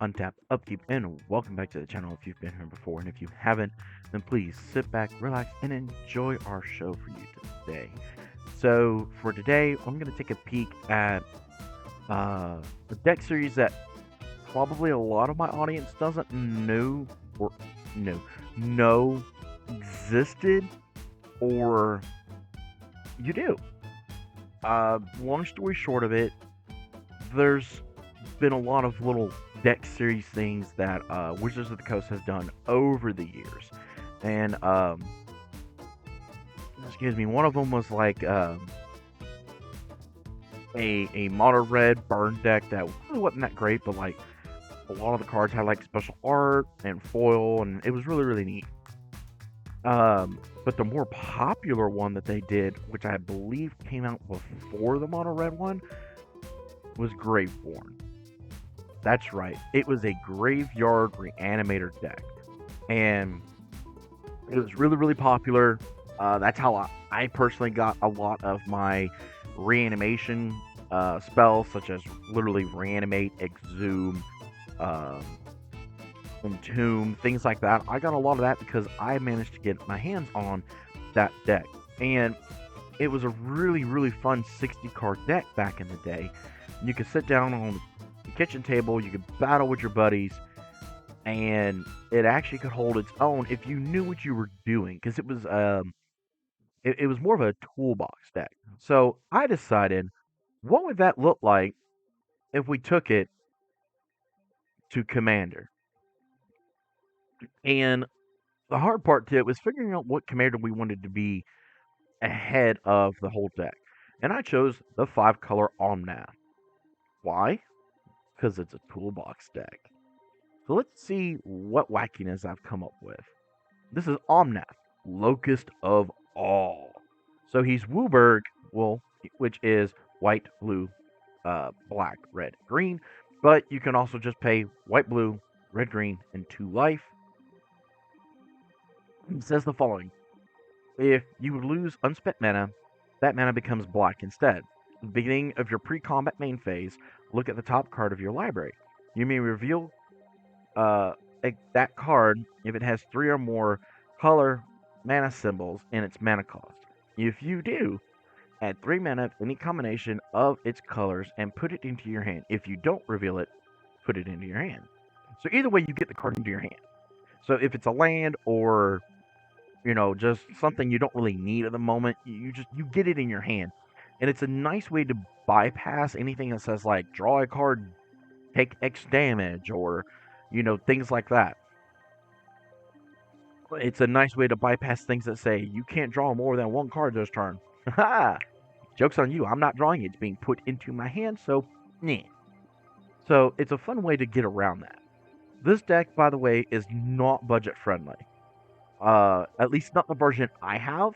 untap, upkeep, and welcome back to the channel if you've been here before. And if you haven't, then please sit back, relax, and enjoy our show for you today. So, for today, I'm going to take a peek at a deck series that probably a lot of my audience doesn't know or know existed, or you do. Long story short of it, there's been a lot of little deck series things that Wizards of the Coast has done over the years, and excuse me, one of them was like a mono red burn deck that really wasn't that great, but like a lot of the cards had like special art and foil, and it was really neat. But the more popular one that they did, which I believe came out before the mono red one, was Graveborn. That's right. It was a graveyard reanimator deck. And it was really popular. That's how I personally got a lot of my reanimation spells, such as literally reanimate, exhume, um, entomb, things like that. I got a lot of that because I managed to get my hands on that deck. And it was a really fun 60 card deck back in the day. You could sit down on the kitchen table, you could battle with your buddies, and it actually could hold its own if you knew what you were doing, because it was more of a toolbox deck. So I decided, what would that look like if we took it to Commander? And the hard part to it was figuring out what Commander we wanted to be ahead of the whole deck. And I chose the 5-color Omnath. Why? Because it's a toolbox deck. So let's see what wackiness I've come up with. This is Omnath, Locust of All. So he's Wooburg, well, which is white, blue, black, red, green. But you can also just pay white, blue, red, green, and 2 life. It says the following: if you lose unspent mana, that mana becomes black instead. At the beginning of your pre-combat main phase, look at the top card of your library. You may reveal that card if it has 3 or more color mana symbols in its mana cost. If you do, add 3 mana to any combination of its colors and put it into your hand. If you don't reveal it, put it into your hand. So either way, you get the card into your hand. So if it's a land or just something you don't really need at the moment, you get it in your hand, and it's a nice way to bypass anything that says like draw a card, take X damage, or things like that. It's a nice way to bypass things that say you can't draw more than 1 card this turn. Ha! Joke's on you. I'm not drawing it. It's being put into my hand, so nah. So it's a fun way to get around that. This deck, by the way, is not budget friendly. At least not the version I have.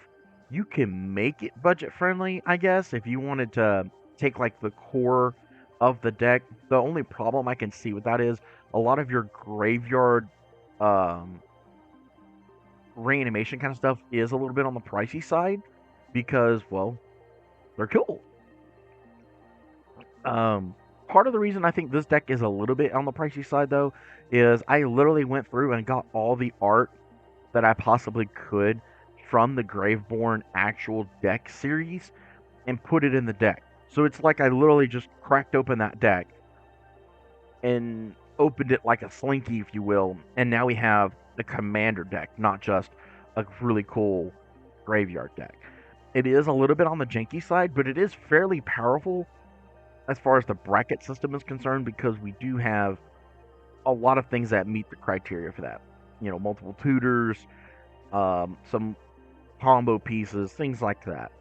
You can make it budget friendly, I guess, if you wanted to take like the core of the deck. The only problem I can see with that is a lot of your graveyard reanimation kind of stuff is a little bit on the pricey side because, well, they're cool. Part of the reason I think this deck is a little bit on the pricey side, though, is I literally went through and got all the art that I possibly could from the Graveborn actual deck series and put it in the deck. So it's like I literally just cracked open that deck and opened it like a slinky, if you will, and now we have the Commander deck, not just a really cool graveyard deck. It is a little bit on the janky side, but it is fairly powerful as far as the bracket system is concerned, because we do have a lot of things that meet the criteria for that. Multiple tutors, some combo pieces, things like that.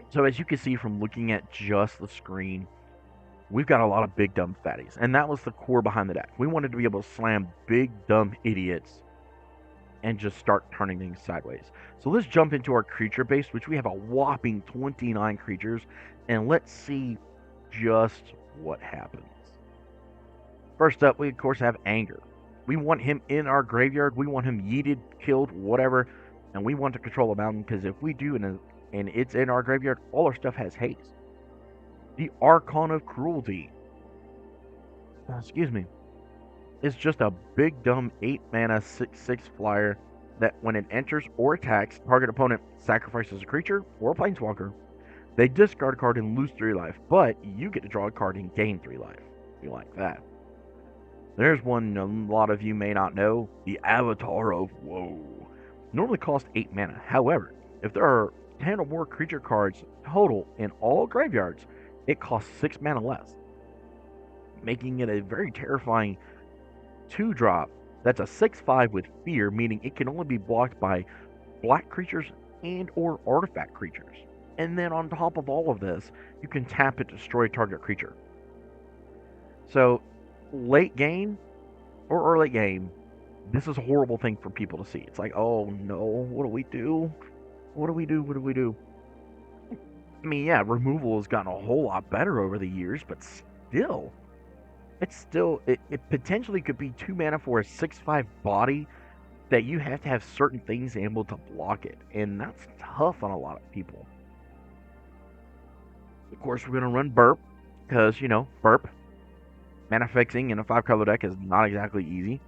So as you can see from looking at just the screen, we've got a lot of big dumb fatties, and that was the core behind the deck. We wanted to be able to slam big dumb idiots and just start turning things sideways. So let's jump into our creature base, which we have a whopping 29 creatures, and let's see just what happens. First up, we of course have Anger. We want him in our graveyard. We want him yeeted, killed, whatever, and we want to control a mountain, because if we do and it's in our graveyard, all our stuff has haste. The Archon of Cruelty. excuse me, is just a big dumb 8 mana 6/6 flyer that when it enters or attacks, target opponent sacrifices a creature or a planeswalker. They discard a card and lose 3 life, but you get to draw a card and gain 3 life. You like that. There's one a lot of you may not know, the Avatar of Woe. Normally costs 8 mana. However, if there are 10 or more creature cards total in all graveyards, it costs 6 mana less, making it a very terrifying 2-drop. That's a 6/5 with fear, meaning it can only be blocked by black creatures and or artifact creatures. And then on top of all of this, you can tap it to destroy a target creature. So late game or early game, this is a horrible thing for people to see. It's like, oh no, what do we do? What do we do? What do we do? I mean, yeah, removal has gotten a whole lot better over the years, but still, it potentially could be 2 mana for a 6/5 body that you have to have certain things able to block it, and that's tough on a lot of people. Of course, we're going to run Burp, because, Burp, mana fixing in a 5-color deck is not exactly easy.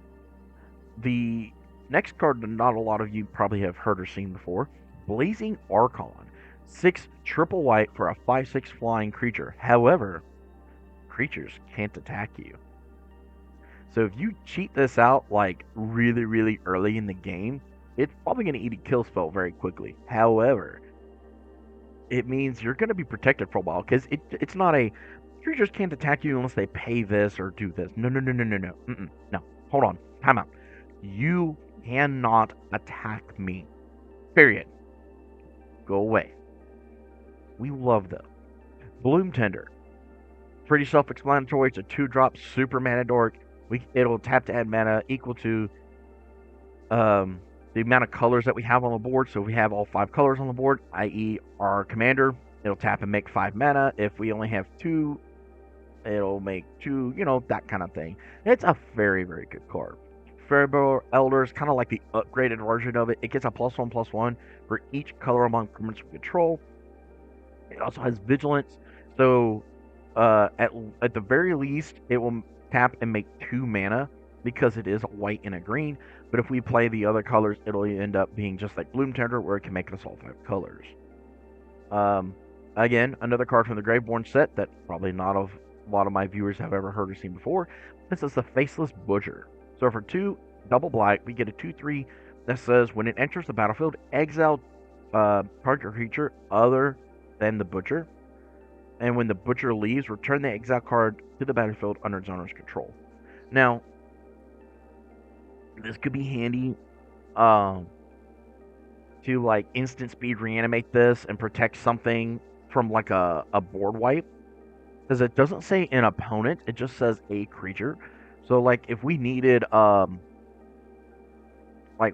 The next card that not a lot of you probably have heard or seen before, Blazing Archon. 6 triple white for a 5/6 flying creature. However, creatures can't attack you. So if you cheat this out like really, really early in the game, it's probably going to eat a kill spell very quickly. However, it means you're going to be protected for a while, because it's not a creatures can't attack you unless they pay this or do this. No, no, no, no, no, no. No. Hold on. Time out. You cannot attack me. Period. Go away. We love them. Bloom Tender. Pretty self-explanatory. It's a 2-drop super mana dork. It'll tap to add mana equal to the amount of colors that we have on the board. So if we have all 5 colors on the board, i.e. our commander, it'll tap and make 5 mana. If we only have 2, it'll make 2, that kind of thing. It's a very, very good card. Fairybow Elder is kind of like the upgraded version of it. It gets a +1/+1 for each color among permanents we control. It also has Vigilance. So at the very least, it will tap and make 2 mana because it is a white and a green. But if we play the other colors, it'll end up being just like Bloom Tender, where it can make us all 5 colors. Again, another card from the Graveborn set that probably not a lot of my viewers have ever heard or seen before. This is the Faceless Butcher. So for 2 double black, we get a 2/3 that says when it enters the battlefield, exile target creature other than the Butcher. And when the Butcher leaves, return the exile card to the battlefield under its owner's control. Now, this could be handy to like instant speed reanimate this and protect something from like a board wipe. Because it doesn't say an opponent, it just says a creature. So like if we needed like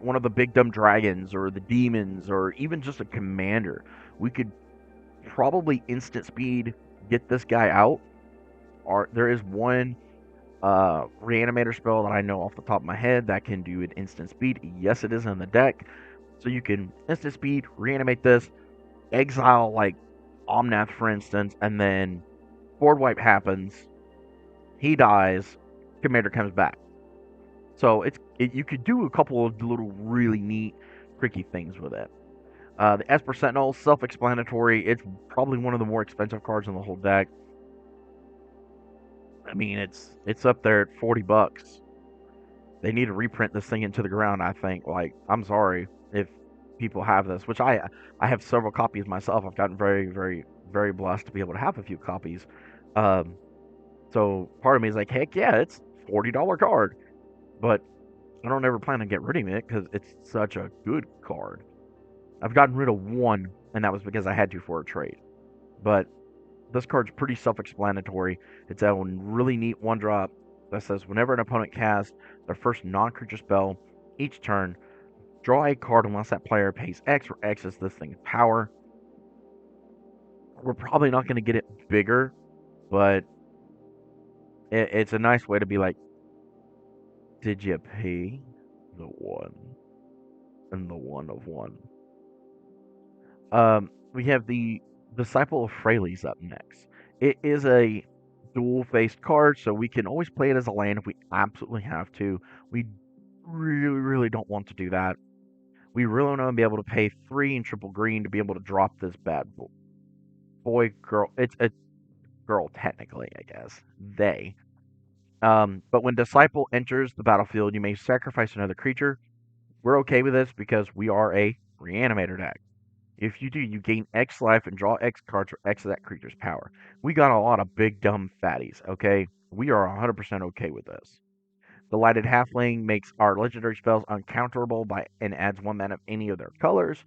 one of the big dumb dragons or the demons or even just a commander, we could probably instant speed get this guy out. Or there is one reanimator spell that I know off the top of my head that can do an instant speed. Yes, it is in the deck. So you can instant speed, reanimate this, exile like Omnath, for instance, and then board wipe happens, he dies, commander comes back. So you could do a couple of little really neat, tricky things with it. The Esper Sentinel, self-explanatory. It's probably one of the more expensive cards in the whole deck. I mean, it's up there at $40. They need to reprint this thing into the ground, I think. Like, I'm sorry if people have this, which I have several copies myself. I've gotten very, very, very blessed to be able to have a few copies. So part of me is like, heck yeah, it's $40 card. But I don't ever plan on getting rid of it because it's such a good card. I've gotten rid of one, and that was because I had to for a trade. But this card's pretty self-explanatory. It's a really neat 1-drop that says whenever an opponent casts their first non-creature spell each turn, draw a card unless that player pays X, where X is this thing's power. We're probably not going to get it bigger, but it's a nice way to be like, did you pay the 1 and the 1 of 1? We have the Disciple of Freyles up next. It is a dual-faced card, so we can always play it as a land if we absolutely have to. We really, really don't want to do that. We really want to be able to pay 3 and triple green to be able to drop this bad boy, girl. It's a girl, technically, I guess. They. But when Disciple enters the battlefield, you may sacrifice another creature. We're okay with this because we are a Reanimator deck. If you do, you gain X life and draw X cards for X of that creature's power. We got a lot of big dumb fatties, okay? We are 100% okay with this. The Lighted Halfling makes our legendary spells uncounterable and adds 1 mana of any of their colors,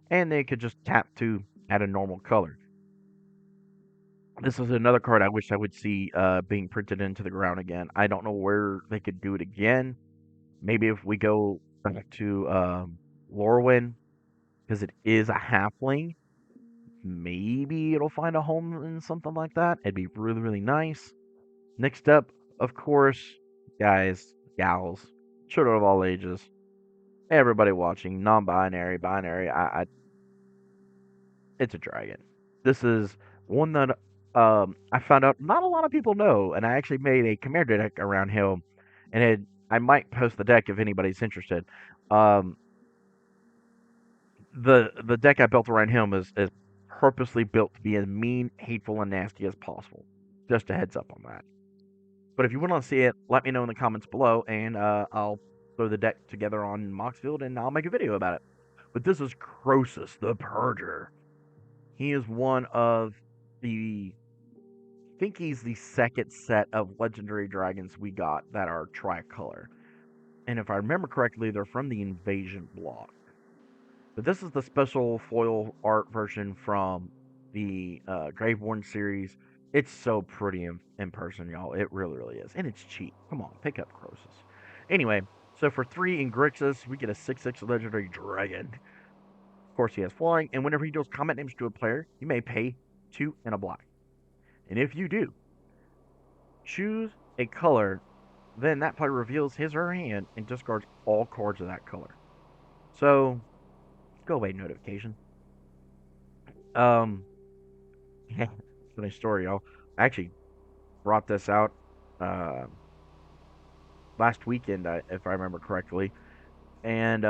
and they could just tap to add a normal color. This is another card I wish I would see being printed into the ground again. I don't know where they could do it again. Maybe if we go back to Lorwyn, because it is a halfling, maybe it'll find a home in something like that. It'd be really, really nice. Next up, of course, guys, gals, children of all ages, everybody watching, non-binary, binary, it's a dragon. This is one that I found out not a lot of people know, and I actually made a commander deck around him, and I might post the deck if anybody's interested. Um, the deck I built around him is purposely built to be as mean, hateful, and nasty as possible. Just a heads up on that. But if you want to see it, let me know in the comments below, and I'll throw the deck together on Moxfield, and I'll make a video about it. But this is Croesus the Purger. He is one of the, I think he's the second set of legendary dragons we got that are tricolor. And if I remember correctly, they're from the Invasion block. But this is the special foil art version from the Graveborn series. It's so pretty in person, y'all. It really, really is. And it's cheap. Come on, pick up Croesus. Anyway, so for 3 in Grixis, we get a 6/6 legendary dragon. Of course, he has flying, and whenever he deals combat damage to a player, you may pay 2 and a black. And if you do, choose a color, then that player reveals his or her hand and discards all cards of that color. So, go away, notification. Yeah, funny story, y'all. I actually brought this out last weekend, if I remember correctly, and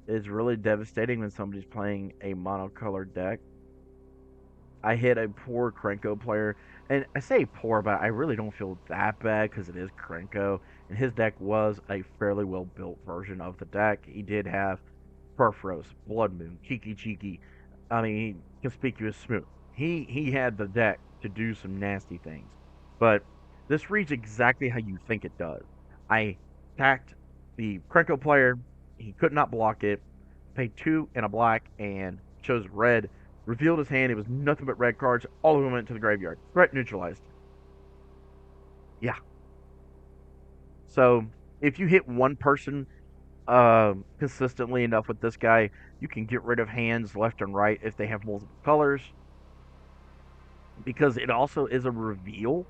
it's really devastating when somebody's playing a monocolored deck. I hit a poor Krenko player, and I say poor, but I really don't feel that bad because it is Krenko, and his deck was a fairly well built version of the deck. He did have Perforos, Blood Moon, Cheeky, I mean, Conspicuous Smooth. He had the deck to do some nasty things, but this reads exactly how you think it does. I attacked the Krenko player, he could not block it, paid 2 and a black, and chose red. Revealed his hand. It was nothing but red cards. All of them went to the graveyard. Threat neutralized. Yeah. So if you hit one person consistently enough with this guy, you can get rid of hands left and right if they have multiple colors. Because it also is a reveal.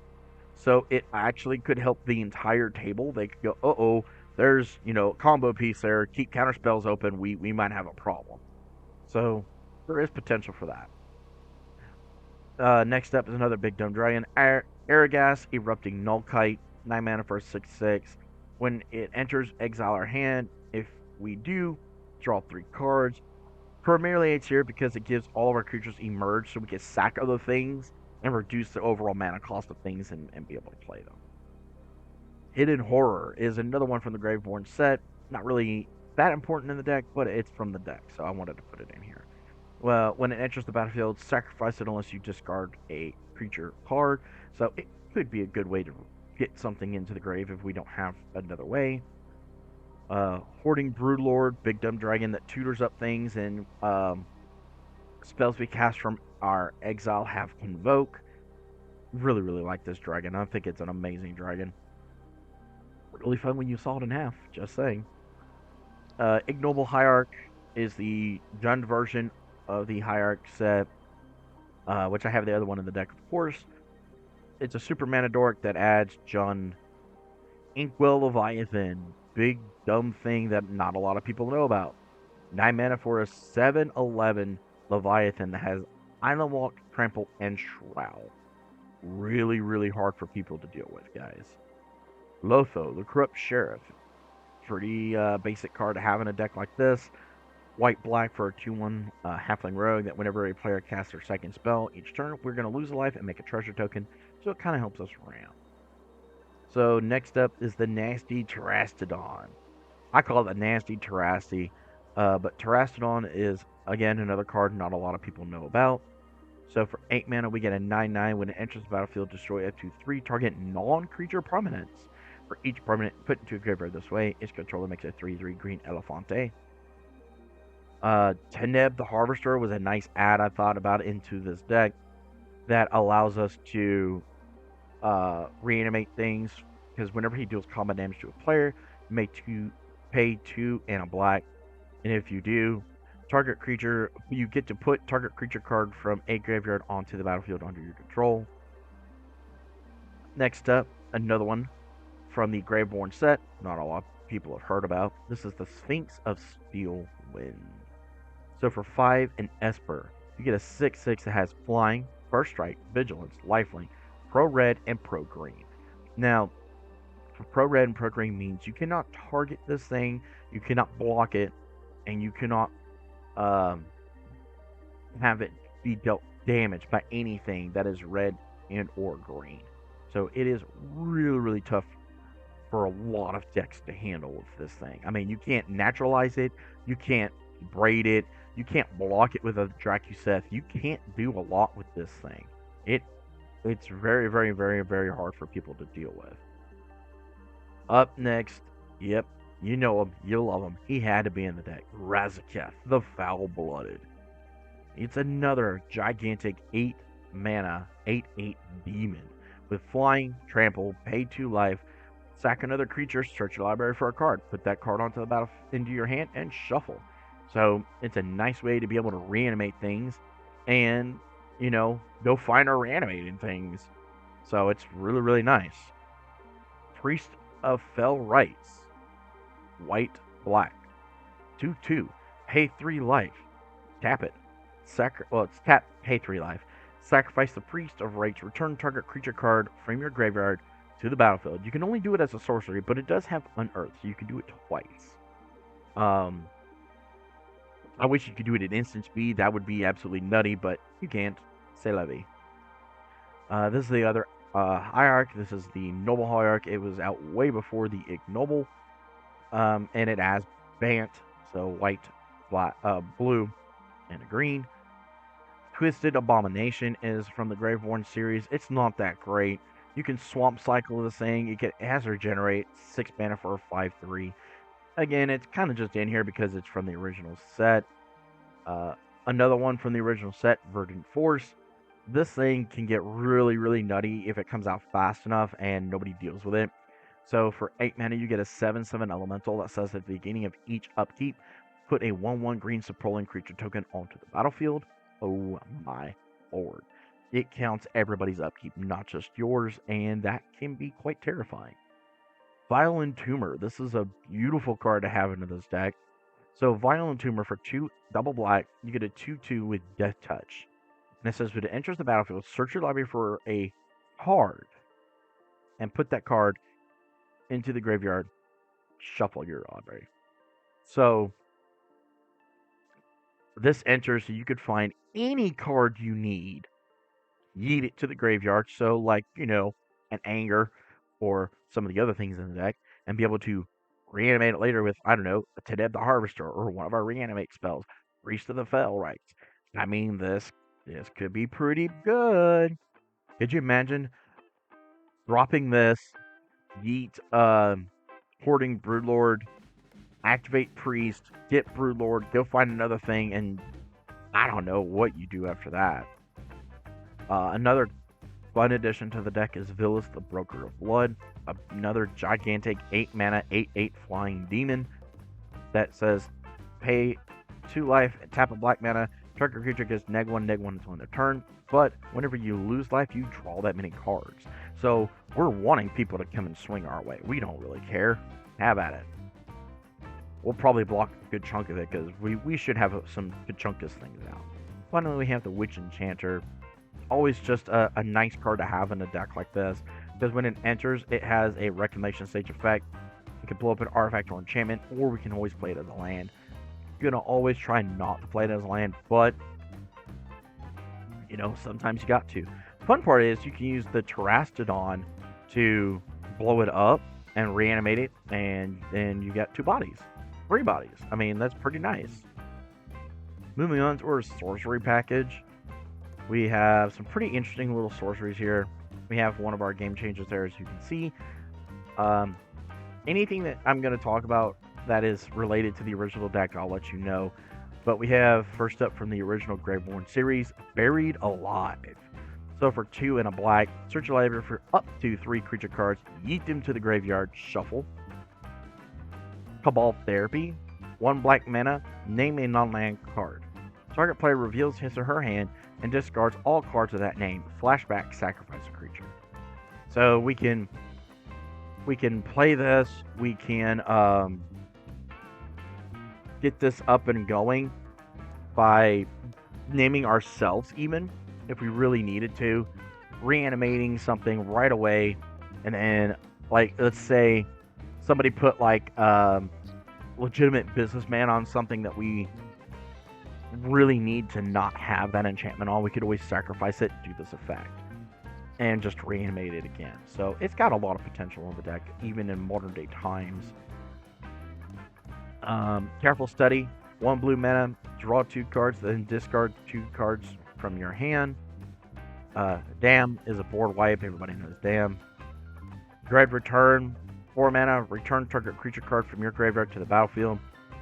So it actually could help the entire table. They could go, uh-oh, there's, a combo piece there. Keep counter spells open. We might have a problem. So there is potential for that. Next up is another big dumb dragon, Aragas, Erupting Nullkite, 9 mana for 6/6. When it enters, exile our hand. If we do, draw 3 cards. Primarily it's here because it gives all of our creatures emerge, so we can sack other things and reduce the overall mana cost of things and be able to play them. Hidden Horror is another one from the Graveborn set. Not really that important in the deck, but it's from the deck, so I wanted to put it in here. Well, when it enters the battlefield, sacrifice it unless you discard a creature card. So it could be a good way to get something into the grave if we don't have another way. Hoarding Broodlord, big dumb dragon that tutors up things, and spells we cast from our exile have Convoke. Really, really like this dragon. I think it's an amazing dragon. Really fun when you saw it in half, just saying. Ignoble Hierarch is the Jund version of the Hierarch set, which I have the other one in the deck, of course. It's a super mana dork that adds Jund. Inkwell Leviathan, big dumb thing that not a lot of people know about. 9 mana for a 7/11 Leviathan that has Island Walk, Trample, and Shroud. Really, really hard for people to deal with, guys. Lotho, the Corrupt Sheriff. Pretty basic card to have in a deck like this. White black for a 2/1 halfling rogue that whenever a player casts their second spell each turn, we're going to lose a life and make a treasure token, so it kind of helps us ramp. So next up is the Nasty Terastodon. I call it the Nasty Terasti, but Terastodon is, again, another card not a lot of people know about. So for 8 mana, we get a 9/9. When it enters the battlefield, destroy up to 3 target non-creature permanents. For each permanent put into a graveyard this way, its controller makes a 3/3 green Elefante. Teneb the Harvester was a nice add, I thought, about into this deck that allows us to reanimate things, because whenever he deals combat damage to a player, you may pay 2 and a black, and if you do, you get to put target creature card from a graveyard onto the battlefield under your control. Next up, another one from the Graveborn set, not a lot of people have heard about. This is the Sphinx of Steel Wind. So for 5 and Esper, you get a 6/6 that has flying, first strike, vigilance, lifelink, pro red, and pro green. Now, for pro red and pro green means you cannot target this thing, you cannot block it, and you cannot have it be dealt damage by anything that is red and or green. So it is really, really tough for a lot of decks to handle with this thing. I mean, you can't naturalize it, you can't braid it, you can't block it with a Dracuseth. You can't do a lot with this thing. It's very, very, very, very hard for people to deal with. Up next, yep, you know him, you love him. He had to be in the deck. Razaketh, the Foul-Blooded. It's another gigantic 8 mana, 8/8 demon with flying, trample, pay 2 life, sack another creature, search your library for a card, put that card onto the battle into your hand, and shuffle. So it's a nice way to be able to reanimate things and, go find our reanimating things. So it's really, really nice. Priest of Fell Rites. White, black. 2/2. Pay 3 life. Tap it. It's tap, pay 3 life. Sacrifice the Priest of Rites. Return target creature card from your graveyard to the battlefield. You can only do it as a sorcery, but it does have Unearth, so you can do it twice. I wish you could do it at instant speed. That would be absolutely nutty, but you can't. C'est la vie. This is the other Hierarch. This is the Noble Hierarch. It was out way before the Ignoble. And it has Bant, so white, black, blue, and a green. Twisted Abomination is from the Graveborn series. It's not that great. You can swamp cycle this thing. It has Regenerate, 6 mana for a 5/3. Again, it's kind of just in here because it's from the original set. Another one from the original set, Verdant Force. This thing can get really, really nutty if it comes out fast enough and nobody deals with it. So for 8 mana, you get a 7/7 elemental that says at the beginning of each upkeep, put a 1/1 green Saprolan creature token onto the battlefield. Oh my lord. It counts everybody's upkeep, not just yours, and that can be quite terrifying. Violent Tumor. This is a beautiful card to have into this deck. So Violent Tumor for 2 double black, you get a 2/2 with Death Touch. And it says when it enters the battlefield, search your library for a card and put that card into the graveyard, shuffle your library. So this enters so you could find any card you need, yeet it to the graveyard, so like, an Anger or some of the other things in the deck, and be able to reanimate it later with, I don't know, a Teneb the Harvester or one of our reanimate spells, Priest of the Fell Rites. I mean, this could be pretty good. Could you imagine dropping this, yeet Hoarding Broodlord, activate Priest, get Broodlord, go find another thing, and I don't know what you do after that. Another fun addition to the deck is Villas, the Broker of Blood, another gigantic 8 mana, 8/8 flying demon that says pay 2 life, tap a black mana, target creature gets -1/-1 until end of turn, but whenever you lose life, you draw that many cards. So we're wanting people to come and swing our way. We don't really care. Have at it. We'll probably block a good chunk of it because we should have some good chunk of things out. Finally, we have the Witch Enchanter. Always just a nice card to have in a deck like this, because when it enters, it has a Reclamation Stage effect. You can blow up an artifact or enchantment, or we can always play it as a land. You're gonna always try not to play it as a land, but you know, sometimes you got to. Fun part is you can use the Terastodon to blow it up and reanimate it, and then you got 2 bodies, 3 bodies. I mean, that's pretty nice. Moving on to our sorcery package, we have some pretty interesting little sorceries here. We have one of our game changers there, as you can see. Anything that I'm going to talk about that is related to the original deck, I'll let you know. But we have, first up from the original Graveborn series, Buried Alive. So for 2 and a black, search your library for up to 3 creature cards, yeet them to the graveyard, shuffle. Cabal Therapy, 1 black mana, name a non-land card. Target player reveals his or her hand and discards all cards of that name. Flashback, sacrifice a creature. So we can play this. We can get this up and going by naming ourselves, even if we really needed to, reanimating something right away, and then, like, let's say somebody put like legitimate businessman on something that we really need to not have that enchantment on. We could always sacrifice it, do this effect, and just reanimate it again. So it's got a lot of potential on the deck, even in modern day times. Careful Study, 1 blue mana, draw 2 cards, then discard 2 cards from your hand. Dam is a board wipe, everybody knows Dam. Dread Return, 4 mana, return target creature card from your graveyard to the battlefield,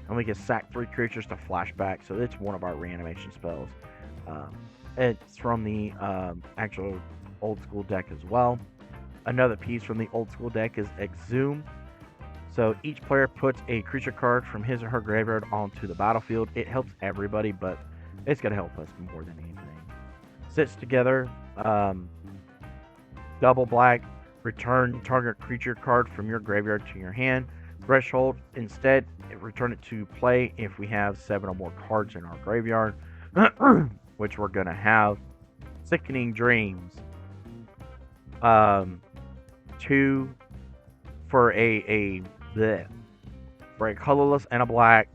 and we can sack 3 creatures to flashback, so it's one of our reanimation spells. It's from the actual old school deck as well. Another piece from the old school deck is Exhume. So each player puts a creature card from his or her graveyard onto the battlefield. It helps everybody, but it's going to help us more than anything. Sits together, double black, return target creature card from your graveyard to your hand. Threshold, instead, return it to play if we have 7 or more cards in our graveyard, which we're going to have. Sickening Dreams. 2 for a colorless and a black,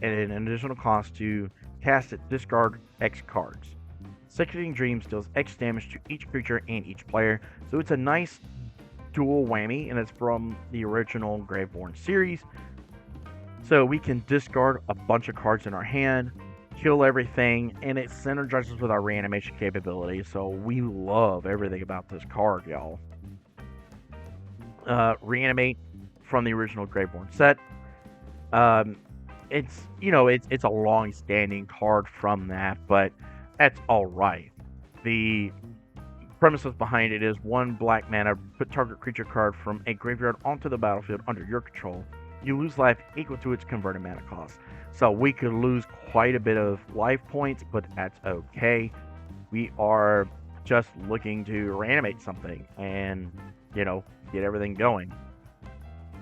and an additional cost to cast it, discard X cards. Sickening Dreams deals X damage to each creature and each player, so it's a nice dual whammy, and it's from the original Graveborn series. So we can discard a bunch of cards in our hand, kill everything, and it synergizes with our reanimation capability, so we love everything about this card, y'all. Reanimate from the original Graveborn set. It's a long-standing card from that, but that's all right. The premises behind it is 1 black mana, put target creature card from a graveyard onto the battlefield under your control. You lose life equal to its converted mana cost. So we could lose quite a bit of life points, but that's okay. We are just looking to reanimate something and, get everything going.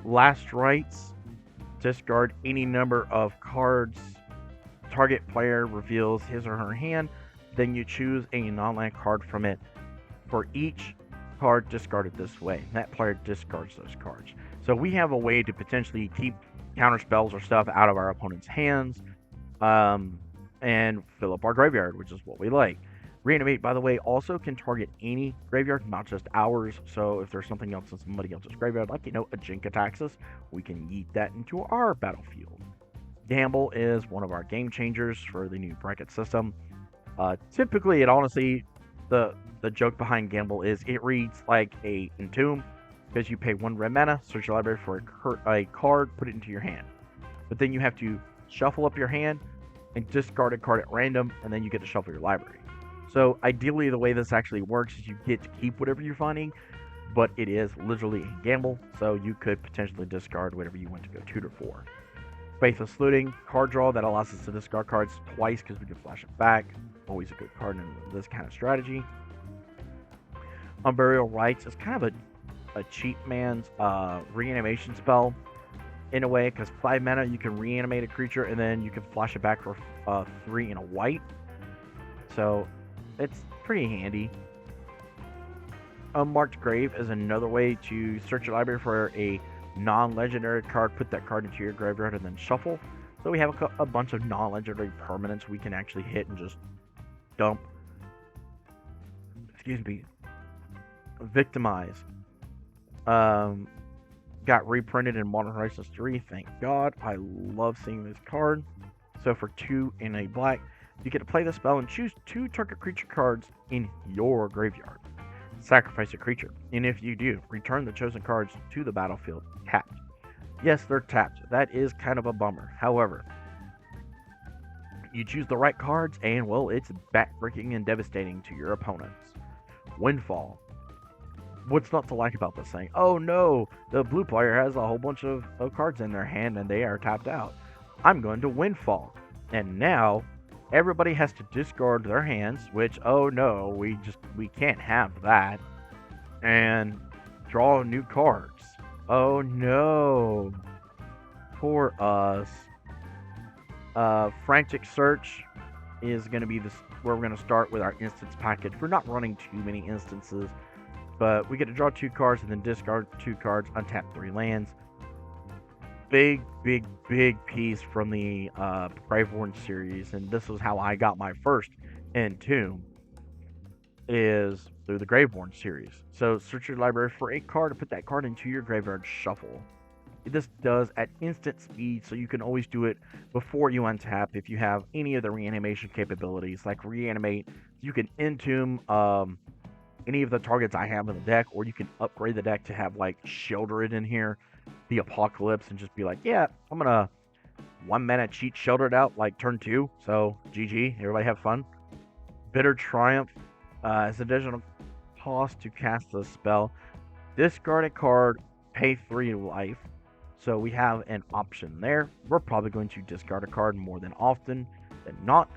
Last Rites, discard any number of cards. Target player reveals his or her hand, then you choose a non-land card from it. For each card discarded this way, that player discards those cards. So we have a way to potentially keep counter spells or stuff out of our opponent's hands, and fill up our graveyard, which is what we like. Reanimate, by the way, also can target any graveyard, not just ours. So if there's something else in somebody else's graveyard, like, a Jink attacks us, we can yeet that into our battlefield. Gamble is one of our game changers for the new bracket system. Typically, the joke behind Gamble is it reads like a Entomb, because you pay 1 red mana, search your library for a card, put it into your hand. But then you have to shuffle up your hand and discard a card at random, and then you get to shuffle your library. So ideally, the way this actually works is you get to keep whatever you're finding, but it is literally a gamble, so you could potentially discard whatever you want to go tutor for. Faithless Looting, card draw that allows us to discard cards twice because we can flash it back. Always a good card in this kind of strategy. Unburial Rites is kind of a cheap man's reanimation spell in a way, because 5 mana you can reanimate a creature and then you can flash it back for 3 and a white. So it's pretty handy. Unmarked Grave is another way to search your library for a non-legendary card, put that card into your graveyard, and then shuffle. So we have a bunch of non-legendary permanents we can actually hit and just dump. Excuse me. Victimize. Got reprinted in Modern Horizons 3. Thank God. I love seeing this card. So for 2 in a black, you get to play the spell and choose 2 target creature cards in your graveyard. Sacrifice a creature, and if you do, return the chosen cards to the battlefield tapped. Yes, they're tapped. That is kind of a bummer. However, you choose the right cards, and well, it's backbreaking and devastating to your opponents. Windfall. What's not to like about this thing? Oh no, the blue player has a whole bunch of cards in their hand and they are tapped out. I'm going to Windfall. And now everybody has to discard their hands, which, oh no, we can't have that. And draw new cards. Oh no. Poor us. Frantic Search is going to be where we're going to start with our instance package. We're not running too many instances, but we get to draw 2 cards and then discard 2 cards, untap 3 lands. Big piece from the Graveborn series, and this is how I got my first Entomb, is through the Graveborn series. So search your library for a card and put that card into your graveyard, shuffle. This does at instant speed, so you can always do it before you untap. If you have any of the reanimation capabilities, like reanimate, you can entomb any of the targets I have in the deck, or you can upgrade the deck to have like Sheoldred in here, the Apocalypse, and just be like, yeah, I'm gonna 1 mana cheat Sheoldred out like turn 2. So GG, everybody have fun. Bitter Triumph is additional cost to cast the spell. Discard a card, pay 3 life. So we have an option there. We're probably going to discard a card more than often than not,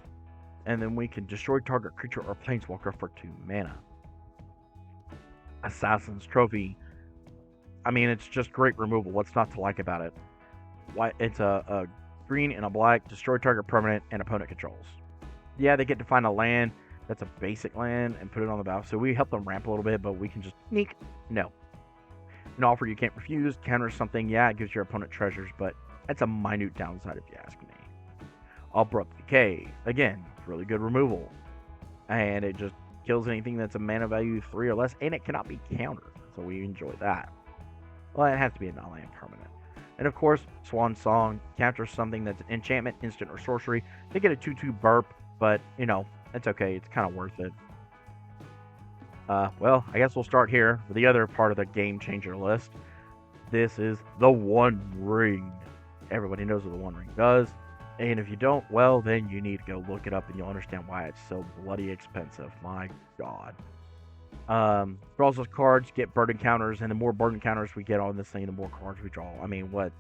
and then we can destroy target creature or planeswalker for 2 mana. Assassin's Trophy. I mean, it's just great removal. What's not to like about it? It's a green and a black, destroy target permanent and opponent controls. Yeah, they get to find a land that's a basic land and put it on the battlefield. So we help them ramp a little bit, but we can just sneak. No. An offer you can't refuse, counter something. Yeah, it gives your opponent treasures, but that's a minute downside if you ask me. Abrupt Decay. Again, really good removal. And it just kills anything that's a mana value 3 or less, and it cannot be countered. So we enjoy that. Well, it has to be a non-land permanent. And of course, Swan Song counters something that's an enchantment, instant, or sorcery. They get a 2/2 burp, but you know, it's okay. It's kind of worth it. Well, I guess we'll start here with the other part of the game changer list. This is the One Ring. Everybody knows what the One Ring does. And if you don't, well, then you need to go look it up and you'll understand why it's so bloody expensive. My God. Draws those cards, get burden counters, and the more burden counters we get on this thing, the more cards we draw. I mean, what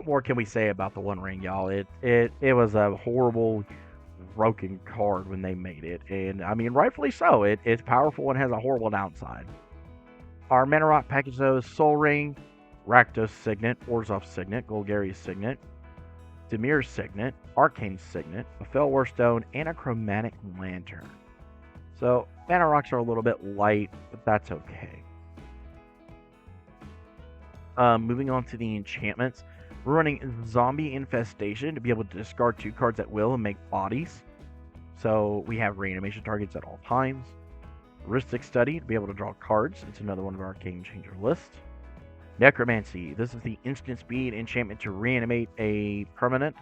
more can we say about the One Ring, y'all? It was a horrible, broken card when they made it, and I mean, rightfully so. It's powerful and has a horrible downside. Our Mana Rock package, though, is Soul Ring, Rakdos Signet, Orzhov Signet, Golgari Signet, Demir's Signet, Arcane Signet, a Felwar Stone, and a Chromatic Lantern. So, Mana Rocks are a little bit light, but that's okay. Moving on to the enchantments. We're running Zombie Infestation to be able to discard 2 cards at will and make bodies. So, we have reanimation targets at all times. Rhystic Study to be able to draw cards. It's another one of our Game Changer list. Necromancy. This is the instant speed enchantment to reanimate a permanent.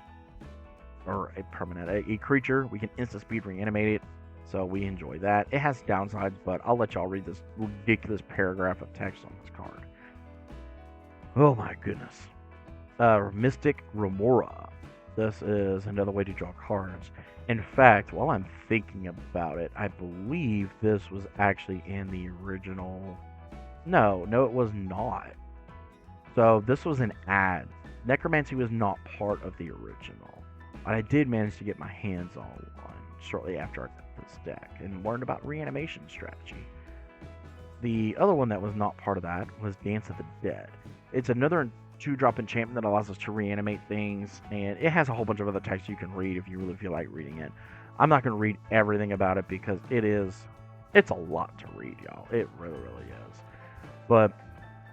A creature. We can instant speed reanimate it. So we enjoy that. It has downsides, but I'll let y'all read this ridiculous paragraph of text on this card. Oh my goodness. Mystic Remora. This is another way to draw cards. In fact, while I'm thinking about it, I believe this was actually in the original. No, it was not. So this was an ad. Necromancy was not part of the original. But I did manage to get my hands on one shortly after I got this deck and learned about reanimation strategy. The other one that was not part of that was Dance of the Dead. It's another 2-drop enchantment that allows us to reanimate things, and it has a whole bunch of other text you can read if you really feel like reading it. I'm not going to read everything about it because it's a lot to read, y'all. It really, really is. But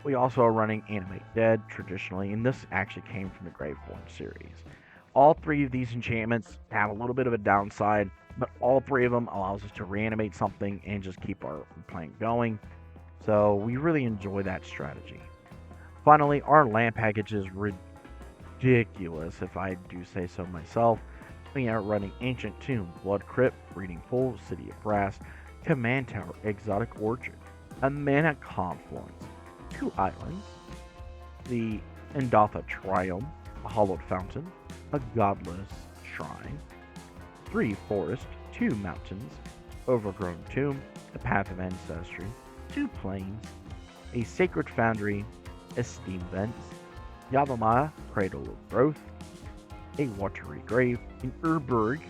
we also are running Animate Dead traditionally, and this actually came from the Graveborn series. All three of these enchantments have a little bit of a downside, but all three of them allows us to reanimate something and just keep our playing going. So we really enjoy that strategy. Finally, our land package is ridiculous, if I do say so myself. We are running Ancient Tomb, Blood Crypt, Breeding Pool, City of Brass, Command Tower, Exotic Orchard, a Mana Confluence, 2 islands, the Endatha Triome, a Hollowed Fountain, a Godless Shrine, 3 forests, 2 mountains, Overgrown Tomb, a Path of Ancestry, 2 plains, a Sacred Foundry, Esteem Vents, Yavimaya, Cradle of Growth, a Watery Grave, an Urberg,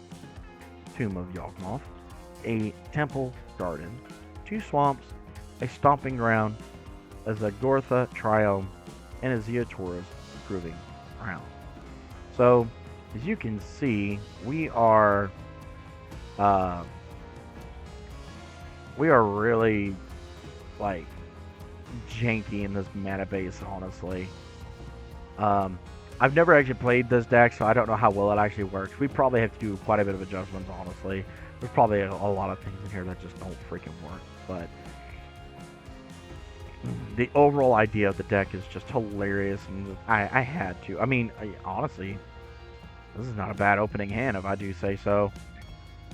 Tomb of Yawgmoth, a Temple Garden, 2 swamps, a Stomping Ground, a Zagortha Triome, and a Zeotora's Proving Ground. So, as you can see, uh, we are really like janky in this meta base, honestly. Um, I've never actually played this deck, so I don't know how well it actually works. We probably have to do quite a bit of adjustments, honestly. There's probably a lot of things in here that just don't freaking work, but the overall idea of the deck is just hilarious, and I had to. I mean, honestly, this is not a bad opening hand, if I do say so.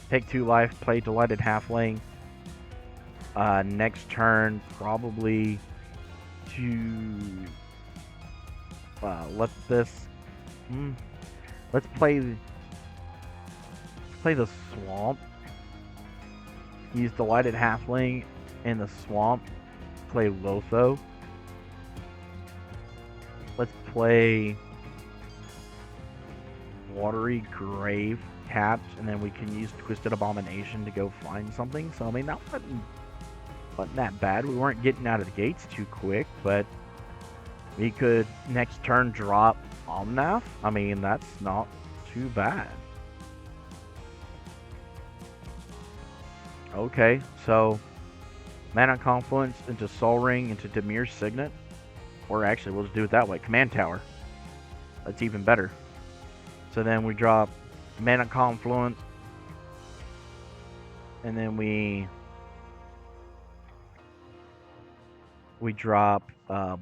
Take 2 life, play Delighted Halfling. Next turn, probably to let this. Let's play the swamp. Use Delighted Halfling in the swamp. Play Lotho. Let's play Watery Grave tapped, and then we can use Twisted Abomination to go find something. So I mean, that wasn't that bad. We weren't getting out of the gates too quick, but we could next turn drop Omnath. I mean, that's not too bad. Okay, so Mana Confluence into Soul Ring into Demir's Signet. Or actually, we'll just do it that way. Command Tower. That's even better. So then we drop Mana Confluence. And then we drop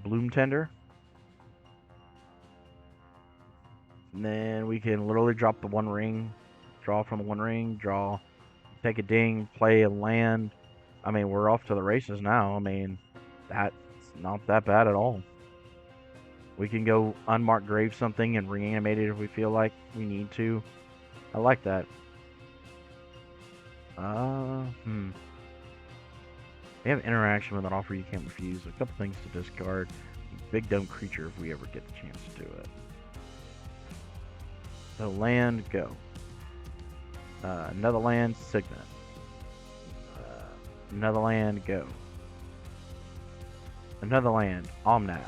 Bloom Tender. And then we can literally drop the 1 ring. Draw from 1 ring. Draw. Take a ding. Play a land. I mean, we're off to the races now. I mean, that's not that bad at all. We can go unmarked grave something and reanimate it if we feel like we need to. I like that. We have interaction with an offer you can't refuse. A couple things to discard. Big dumb creature if we ever get the chance to do it. So land, go. Another land, Signet. Another land, go. Another land, Omnath.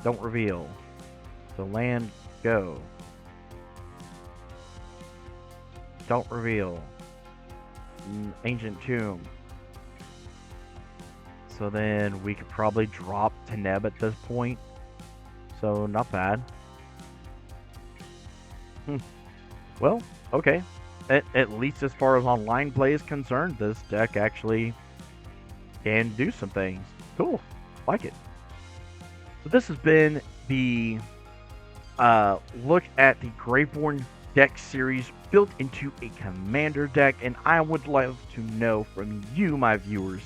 Don't reveal. So land, go. Don't reveal. Ancient Tomb. So then we could probably drop Teneb at this point. So not bad. Well, okay. At least as far as online play is concerned, this deck actually can do some things. Cool. Like it. So this has been the look at the Graveborn deck series built into a commander deck, and I would love to know from you, my viewers,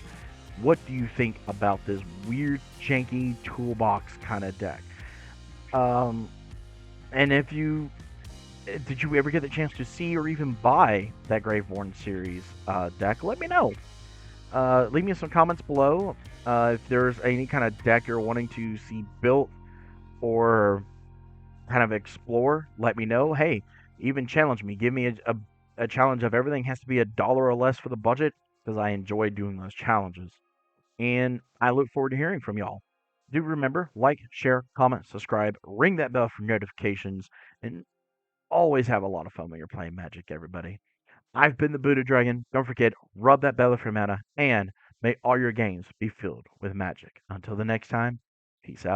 what do you think about this weird, janky toolbox kind of deck? And if you did you ever get the chance to see or even buy that Graveborn series deck? Let me know. Leave me some comments below if there's any kind of deck you're wanting to see built or kind of explore. Let me know. Hey, even challenge me. Give me a challenge of everything has to be $1 or less for the budget because I enjoy doing those challenges. And I look forward to hearing from y'all. Do remember, like, share, comment, subscribe, ring that bell for notifications, and always have a lot of fun when you're playing Magic, everybody. I've been the Buddha Dragon. Don't forget, rub that belly for mana, and may all your games be filled with magic. Until the next time, peace out.